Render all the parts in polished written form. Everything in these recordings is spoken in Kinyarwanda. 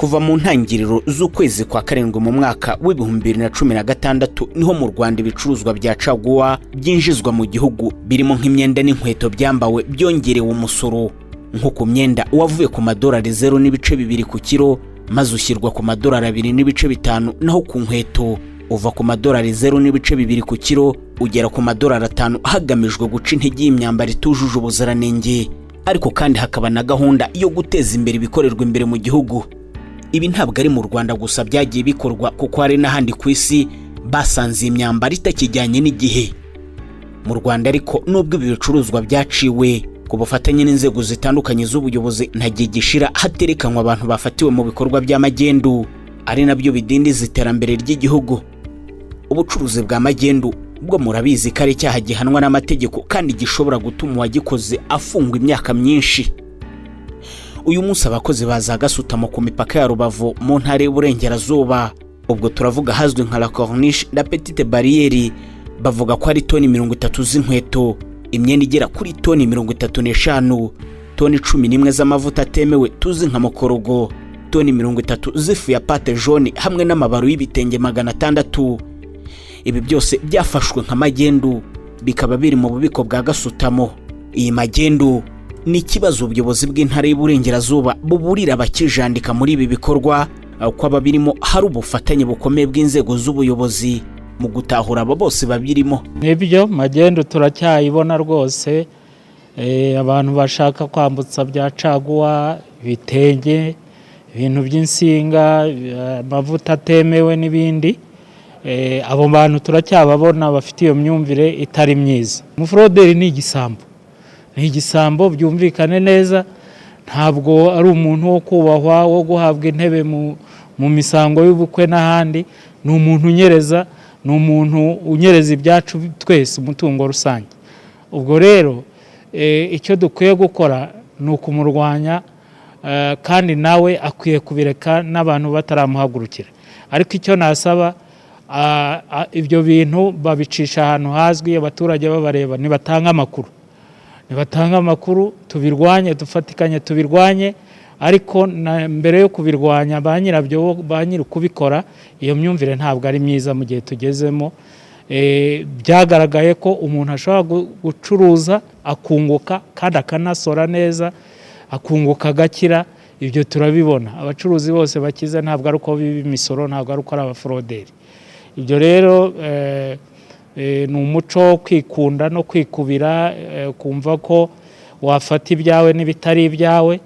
Kuva mu ntangiriro z'ukwezi kwa karindwi mu mwaka w'2016 niho mu Rwanda ibicuruzwa bya caguwa byinjizwa mu gihugu birimo nk'imyenda n'inkweto byambawe byongerewe umusoro, nko ku myenda wavuye ku madolari 0.2 ku kilo maze ushyirwa ku madolari 2.5, naho ku nkweto uva ku madolari 0.2 ku kilo ugera ku madolari 5 hagamijwe guca intege y'imyambaro itujuje ubuziranenge. Ariko kandi hakaba na gahunda yo guteza imbere ibikorerwa imbere mu gihugu. Ibi ntabwo ari mu Rwanda gusa byagiye bikorwa, kuko hari n'ahandi ku isi basanze imyambaro itakijyanye n'igihe. Mu Rwanda ariko nubwo ibi bicuruzwa byaciwe ku bufatanye n'inzego zitandukanye z'ubuyobozi, ntagiye gishira haterekanwa abantu bafatiwe mu bikorwa by'amagendu, ari nabyo bidindiza iterambere ry'igihugu. Ubucuruzi bwa magendu bwo murabizi ko ari icyaha gihanwa n'amategeko kandi gishobora gutuma uwagikoze afungwa imyaka myinshi. Uyu munsi abakozi baza Gasutamo ku mipaka ya Rubavu mu ntara y'Uburengerazuba, ubwo turavuga hazwi nka La Corniche na Petite Barriere, bavuga ko ari toni 30 z'inkweto, imyenda igera kuri toni 35, toni 11 z'amavuta atemewe tuzi nka mokorogo, toni 30 z'ifu ya pate jaune hamwe n'amabaro y'ibitenge 600. Ibi byose byafashwe nka magendu bikaba biri mu bubiko bwa Gasutamo. Iyi magendu ni ikibazo ubuyobozi bw'intara y'Uburengerazuba buburira abakijandika muri ibi bikorwa, ko ababirimo hari ubufatanye bukomeye bw'inzego z'ubuyobozi mu gutahura abo bose babirimo. Nibyo magendu turacyayibona rwose, abantu bashaka kwambutsa bya caguwa, bitenge, ibintu by'insinga, amavuta atemewe n'ibindi. Abo bantu turacyababona bafite iyo myumvire itari myiza. Umufroderi ni igisambo byumvikane neza, ntabwo ari umuntu wo kubahwa wo guhabwa intebe mu misango y'ubukwe n'ahandi. Ni umuntu unyereza, ni umuntu unyereza ibyacu twese, umutungo rusange. Ubwo rero icyo dukwiye gukora ni ukumurwanya, kandi nawe akwiye kubireka n'abantu bataramuhagurukira. Ariko icyo nasaba, ibyo bintu babicisha ahantu hazwi, abaturage babareba, nibatanga amakuru tubirwanye, dufatikanye tubirwanye. Ariko mbere yo kubirwanya ba nyirabyo, ba nyiri kubikora, iyo myumvire ntabwo ari myiza mu gihe tugezemo. Byagaragaye ko umuntu ashobora gucuruza akunguka kandi akanasora neza, akunguka agakira. Ibyo turabibona, abacuruzi bose bakize ntabwo ari uko biba imisoro, ntabwo ari uko ari abafroderi. Ibyo rero ni umuco wo kwikunda no kwikubira, kumva ko wafata ibyawe n'ibitari ibyawe.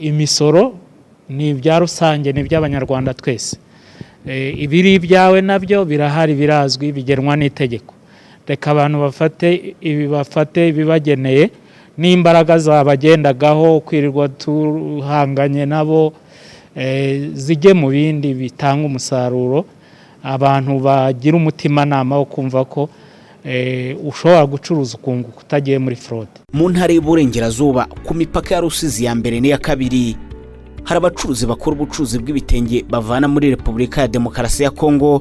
Imisoro ni ibya rusange, ni iby'abanyarwanda twese. Ibiri ibyawe nabyo birahari, birazwi, bigenwa n'itegeko. Reka abantu bafate ibibageneye, n'imbaraga zabagendagaho kwirirwa tuhanganye nabo zijye mu bindi bitanga umusaruro. Abantu bagira umutimanama wo kumva ko ushobora gucuruza ukunguka utagiye muri fraude. Mu ntara y'Uburengerazuba ku mipaka ya Rusizi ya mbere n'iya kabiri, hari abacuruzi bakora ubucuruzi bw'ibitenge bavana muri Repubulika ya Demokarasi ya Kongo,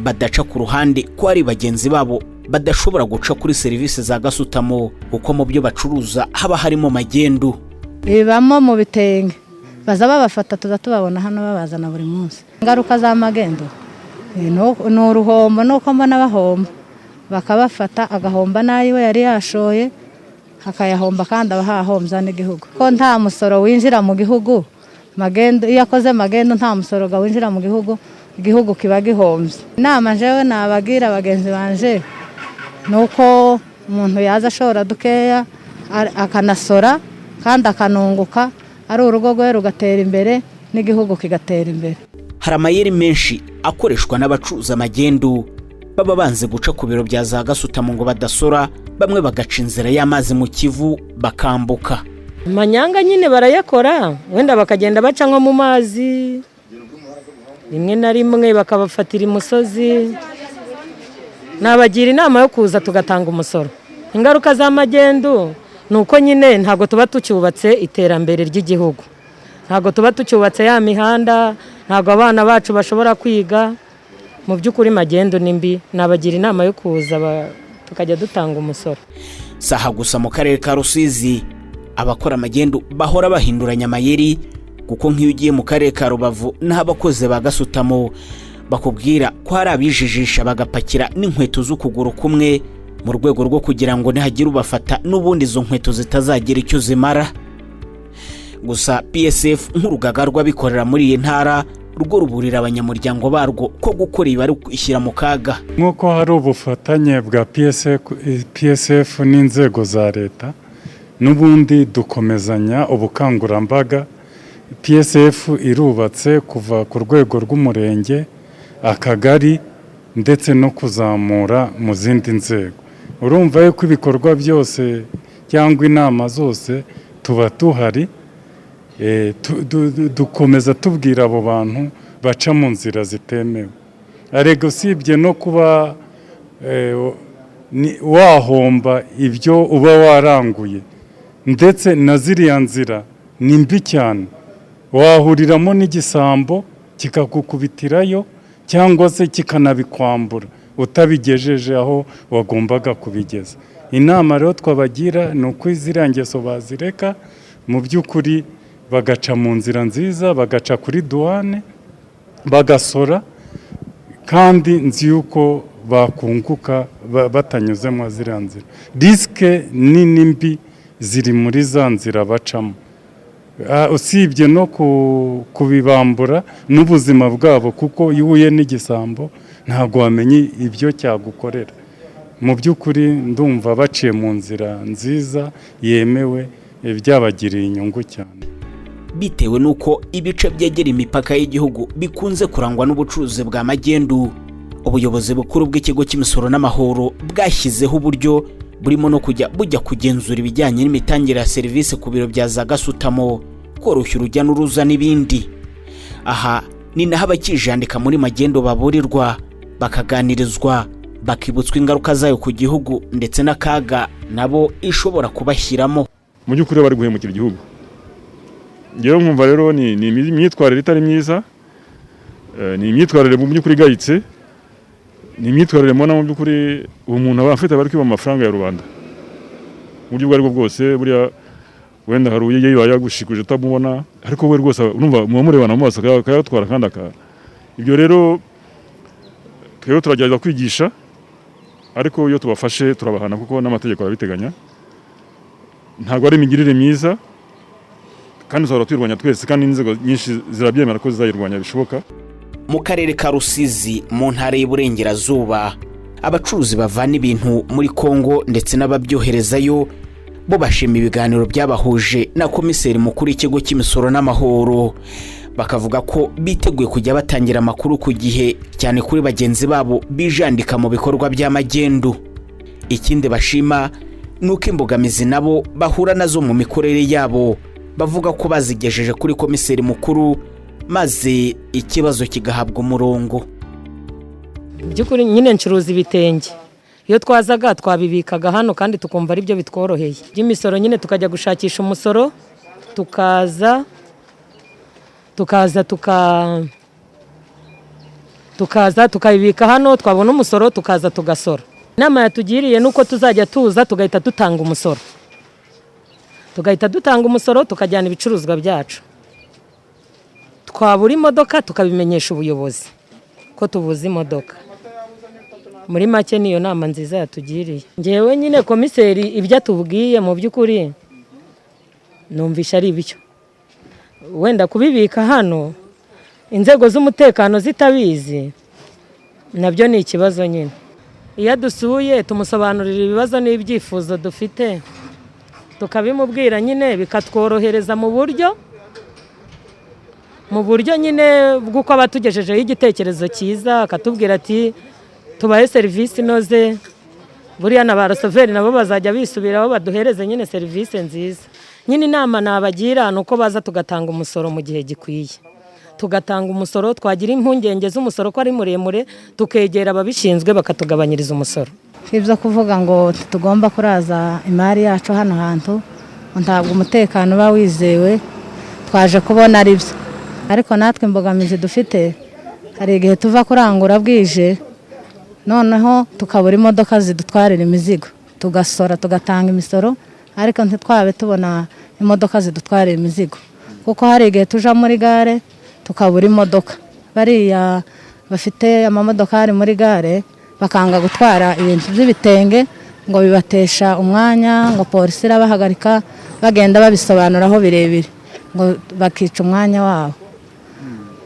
badaca ku ruhande ko ari bagenzi babo badashobora guca kuri serivisi za Gasutamo, kuko mu byo bacuruza haba harimo magendu. Bibamo mu bitenge baza babafata, tubabona hano babazana buri munsi. Ingaruka za magendu ni uruhombo, nuko mbona bahomba, bakabafata agahomba nayiwe yari yashoye, hakayahomba kandi abahahombya n'igihugu, ko nta musoro winjira mu gihugu. Magendu iyo akoze magendu nta musoro winjira mu gihugu, igihugu kiba gihombye. Inama jewe nabagira abagenzi banje nuko umuntu yaza ashora dukeya akanasora kandi akanunguka, ari urugo rwe rugatera imbere n'igihugu kigatera imbere. Hari amayeri menshi akoreshwa n'abacuruza magendu, baba banze guca ku biro bya za Gasutamo ngo badasora, bamwe bagaca inzira y'amazi mu Kivu bakambuka. Amanyanga nyine barayakora, wenda bakagenda baca nko mu mazi, rimwe na rimwe bakabafatira imusozi. Nabagira inama yo kuza tugatanga umusoro. Ingaruka za magendu nuko nyine ntago tuba tucyubatse iterambere ry'igihugu, ntago tuba tucyubatse ya mihanda, ntago abana bacu bashobora kwiga. Mu by'ukuri magendu nimbi, nabagira inama yo kuza tukajya dutanga umusoro. Saha gusa mu karere ka Rusizi abakora magendu bahora bahinduranya amayeri, kuko nk'iyo ugiye mu karere ka Rubavu n'aho abakozi ba Gasutamo bakubwira ko hari abijijisha bagapakira n'inkweto z'ukuguru kumwe mu rwego rwo kugira ngo nihagira ubafata n'ubundi izo nkweto zitazagira icyo zimara. Gusa PSF nk'urugaga rw'abikorera muri iyi ntara rwo ruburira abanyamuryango barwo ko gukora ibi ari kwishyira mu kaga. Nk'uko hari ubufatanye bwa PSF n'inzego za leta, n'ubundi dukomezanya ubukangurambaga. PSF irubatse kuva ku rwego rw'umurenge, akagari ndetse no kuzamura mu zindi nzego. Urumva yuko ibikorwa byose cyangwa inama zose tuba tuhari, dukomeza tubwira abo bantu baca mu nzira zitemewe. Ariko usibye no kuba wahomba ibyo uba waranguye, ndetse na ziriya nzira ni mbi cyane. Wahuriramo n'igisambo kikagukubitirayo cyangwa se kikanabikwambura utabigejeje aho wagombaga kubigeza. Inama rero twabagira ni uko ziriya ngeso bazireka, mu by'ukuri bagaca mu nzira nziza, bagaca kuri douane, bagasora, kandi nzi yuko bakunguka batanyuze mu ziriya nzira. Risike nini mbi ziri muri za nzira bacamo, usibye no kubibambura n'ubuzima bwabo, kuko iyo uhuye n'igisambo ntabwo wamenye ibyo cyagukorera. Mu by'ukuri ndumva baciye mu nzira nziza yemewe, byabagiriye inyungu cyane. Bitewe nuko ibice byegera imipaka y'igihugu bikunze kurangwa n'ubucuruzi bwa magendu, ubuyobozi bukuru bw'ikigo cy'imisoro n'amahoro bwashyizeho uburyo burimo no bujya kugenzura ibijyanye n'imitangire ya serivisi ku biro bya za Gasutamo, koroshya urujya n'uruza n'ibindi. Aha ni naho abakijandika muri magendo baburirwa, bakaganirizwa, bakibutswa ingaruka zayo ku gihugu ndetse n'akaga nabo ishobora kubashyiramo. Mu by'ukuri bari guhemukira igihugu. Ngewe nkumva rero ni imyitwarire itari myiza, ni imyitwarire mu by'ukuri igayitse, ni imyitwarire mbona mu by'ukuri umuntu aba afite bari kwiba amafaranga ya rubanda mu buryo ubwo aribwo bwose. Buriya wenda hari uye yagushikuje utamubona, ariko we rwose urumva mubamurebana mu maso akayatwara kandi ibyo rero twebwe turagerageza kwigisha, ariko iyo tubafashe turabahana kuko n'amategeko arabiteganya. Ntabwo ari imigirire myiza, kandi tuzahora twirwanya twese, kandi inzego nyinshi zirabyemera ko zizayirwanya bishoboka. Mu karere ka Rusizi mu ntara y'Iburengerazuba, abacuruzi bavana ibintu muri Kongo ndetse n'ababyoherezayo bo bashima ibiganiro byabahuje na komiseri mukuru w'ikigo cy'imisoro n'amahoro, bakavuga ko biteguye kujya batangira amakuru ku gihe, cyane kuri bagenzi babo bijandika mu bikorwa by'amagendu. Ikindi bashima nuko imbogamizi nabo bahura nazo mu mikorere yabo bavuga ko bazigejeje kuri komiseri mukuru, maze ikibazo kigahabwa umurongo. By'ukuri nyine ncuruza ibitenge, iyo twazaga twabibikaga hano kandi tukumva ari byo bitworoheye. By'imisoro nyine tukajya gushakisha umusoro, tukaza tukabibika hano, twabona umusoro tukaza tugasora. Inama yatugiriye nuko tuzajya tuza tugahita dutanga umusoro, tukajyana ibicuruzwa byacu. Twabura imodoka tukabimenyesha ubuyobozi ko tubuze imodoka. Muri make niyo nama nziza yatugiriye. Ngewe nyine komiseri ibyo atubwiye mu by'ukuri numvisha ari byo. Wenda kubibika hano inzego z'umutekano zitabizi nabyo ni ikibazo nyine. Iyo dusuye tumusobanurira ibibazo n'ibyifuzo dufite, tukabimubwira nyine bikatworohereza mu buryo nyine bw'uko abatugejejeho igitekerezo cyiza, akatubwira ati tubahe serivisi inoze. Buriya na ba rasoveri nabo bazajya bisubiraho baduhereze nyine serivisi nziza. Nyine inama nabagira nuko baza tugatanga umusoro mu gihe gikwiye, tugatanga umusoro, twagira impungenge z'umusoro ko ari muremure tukegera ababishinzwe bakatugabanyiriza umusoro. Ibyo kuvuga ngo tugomba kuraza imari yacu hano hantu, ntabwo umutekano uba wizewe, twaje kubona ari byo. Ariko natwe imbogamizi dufite, hari igihe tuva kurangura bwije, noneho tukabura imodoka zidutwarira imizigo, tugasora tugatanga imisoro, ariko ntitwabe tubona imodoka zidutwarira imizigo. kuko hari igihe tuja muri gare tukabura imodoka, bariya bafite amamodokari muri gare bakanga gutwara ibintu by'ibitenge ngo bibatesha umwanya, ngo polisi irabahagarika bagenda babisobanuraho birebire ngo bakica umwanya wabo.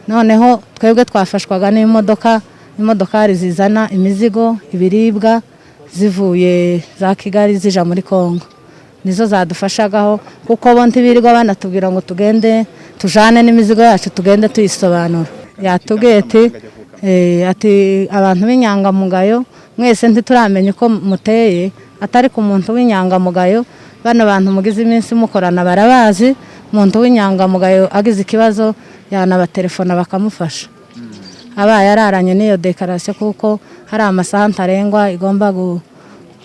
Noneho twebwe twafashwaga n'imodokari zizana imizigo, ibiribwa zivuye za Kigali zija muri Kongo, nizo zadufashagaho kuko bo ntibirirwa banatubwira ngo tugende tujane n'imizigo yacu tugende tuyisobanura. Yatubwiye ati abantu b'inyangamugayo mwese ntituramenya uko muteye, atari ku muntu w'inyangamugayo, bano bantu mugize iminsi mukorana barabazi, umuntu w'inyangamugayo agize ikibazo yanabatelefona bakamufasha. Abaye araranye n'iyo dekarasiyo kuko hari amasaha ntarengwa igomba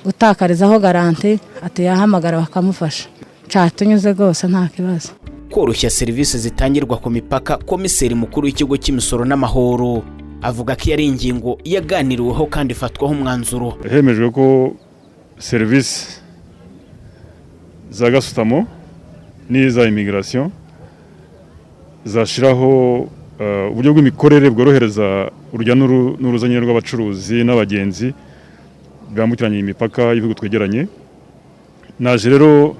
gutakarizaho garanti, ati yahamagara bakamufasha. Catunyuze rwose nta kibazo. Koroshya serivisi zitangirwa ku mipaka, komiseri mukuru w'ikigo cy'imisoro n'amahoro avuga ko ari ingingo yaganiriweho kandi ifatwaho umwanzuro. Hemejwe ko serivisi za gasutamo n'iza immigration zashiraho uburyo bw'imikorere bworohereza urujya n'uruzanyiro rw'abacuruzi n'abagenzi bwambukiranya imipaka y'ibihugu twegeranye. Naje rero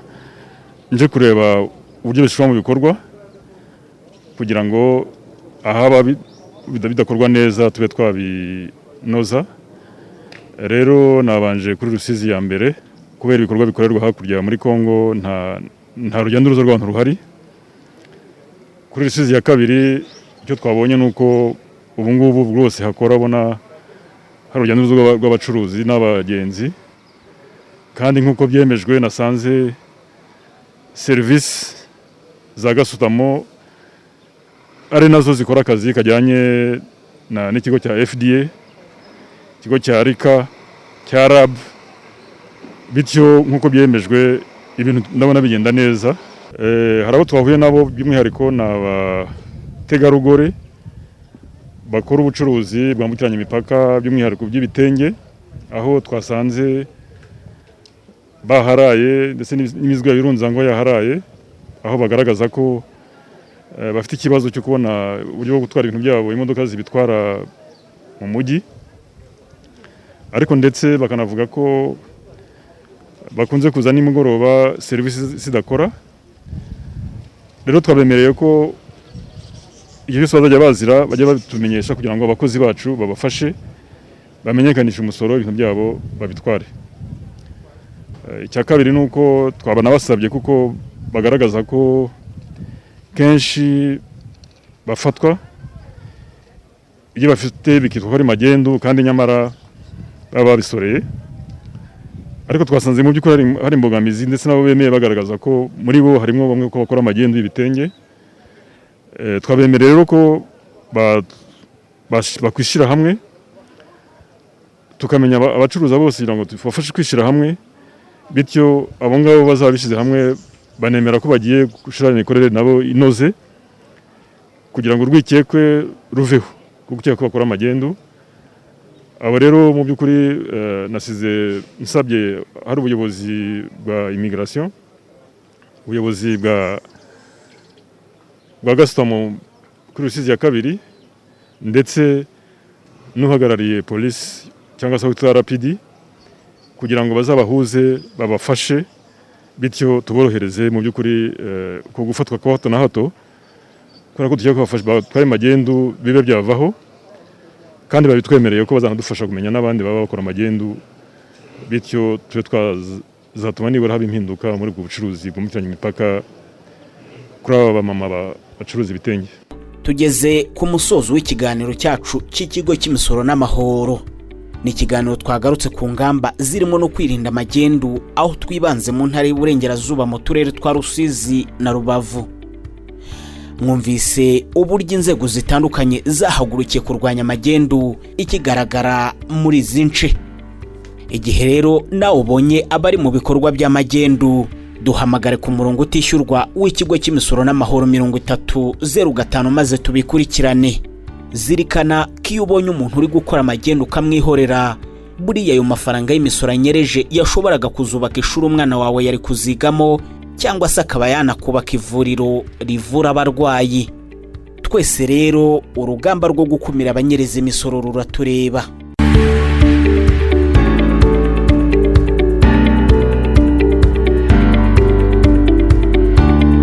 nje kureba uburyo bishobora mu bikorwa kugira ngo ahaba bidakorwa neza tube twabinoza. Rero nabanje kuri Rusizi ya mbere kubera ibikorwa bikorerwa hakurya muri Kongo nta rujya n'uruza rw'abantu ruhari. Kuri Rusizi ya kabiri icyo twabonye nuko ubu ngubu rwose hakora bona hari urujya n'uruza rw'abacuruzi n'abagenzi, kandi nk'uko byemejwe nasanze serivisi za gasutamo ari nazo zikora akazi kajyanye n'ikigo cya FDA, ikigo cya RICA, cya RAB, bityo nk'uko byemejwe ibintu ndabona bigenda neza. Hari abo twahuye nabo by'umwihariko n'abategarugori bakora ubucuruzi bwambukiranya imipaka by'umwihariko by'ibitenge, aho twasanze baharaye ndetse n'imizigo y'irunza ngo yaharaye, aho bagaragaza ko bafite ikibazo cyo kubona uburyo bwo gutwara ibintu byabo imodoka zibitwara mu mujyi, ariko ndetse bakanavuga ko bakunze kuza nimugoroba serivisi zidakora. Rero twabemereye ko igihe cyose bazajya bazira bajya batumenyesha kugira ngo abakozi bacu babafashe bamenyekanisha umusoro ibintu byabo babitware. Icya kabiri ni uko twabana basabye kuko bagaragaza ko kenshi bafatwa ibyo bafite bikitwa ari magendu kandi nyamara baba bisoreye, ariko twasanze mu by'ukuri hari imbogamizi ndetse nabo bemeye bagaragaza ko muri bo harimo bamwe ko bakora magendu y'ibitenge. Twabemerera rero ko bakwishyira hamwe tukamenya abacuruza bose kugira ngo tubafashe kwishyira hamwe, bityo abo ngabo bazaba bishyize hamwe banemera ko bagiye gushira imikorere nabo inoze kugira ngo urwikekwe ruveho kuko ko bakora magendu. Abo rero mu by'ukuri nasize nsabye hari ubuyobozi bwa immigration, ubuyobozi bwa gasutamo kuri Rusizi ya kabiri ndetse n'uhagarariye polisi cyangwa se witwa RPD kugira ngo bazabahuze babafashe, bityo tuborohereze mu by'ukuri ko gufatwa kwa hato na hato, kubera ko tugiye kubafasha batware magendu bibe byavaho, kandi babitwemereye ko bazanadufasha kumenya n'abandi baba bakora magendu, bityo tube twazatuma nibura haba impinduka muri ubwo bucuruzi bwambukiranya imipaka kuri aba bamama bacuruza ibitenge. Tugeze ku musozo w'ikiganiro cyacu cy'ikigo cy'imisoro n'amahoro. Ni ikiganiro twagarutse ku ngamba zirimo no kwirinda magendu, aho twibanze mu ntara y'Uburengerazuba mu turere twa Rusizi na Rubavu. Mwumvise uburyo inzego zitandukanye zahagurukiye kurwanya magendu ikigaragara muri izi nce. Igihe rero nawe ubonye abari mu bikorwa by'amagendu, duhamagare ku murongo utishyurwa w'ikigo cy'imisoro n'amahoro 3005 maze tubikurikirane. Zirikana ko iyo ubonye umuntu uri gukora amagendu ukamwihorera, buriya ayo mafaranga y'imisoro anyereje yashoboraga kuzubaka ishuri umwana wawe yari kuzigamo, cyangwa se akaba yanakubaka ivuriro rivura abarwayi. Twese rero urugamba rwo gukumira abanyereza imisoro ruratureba.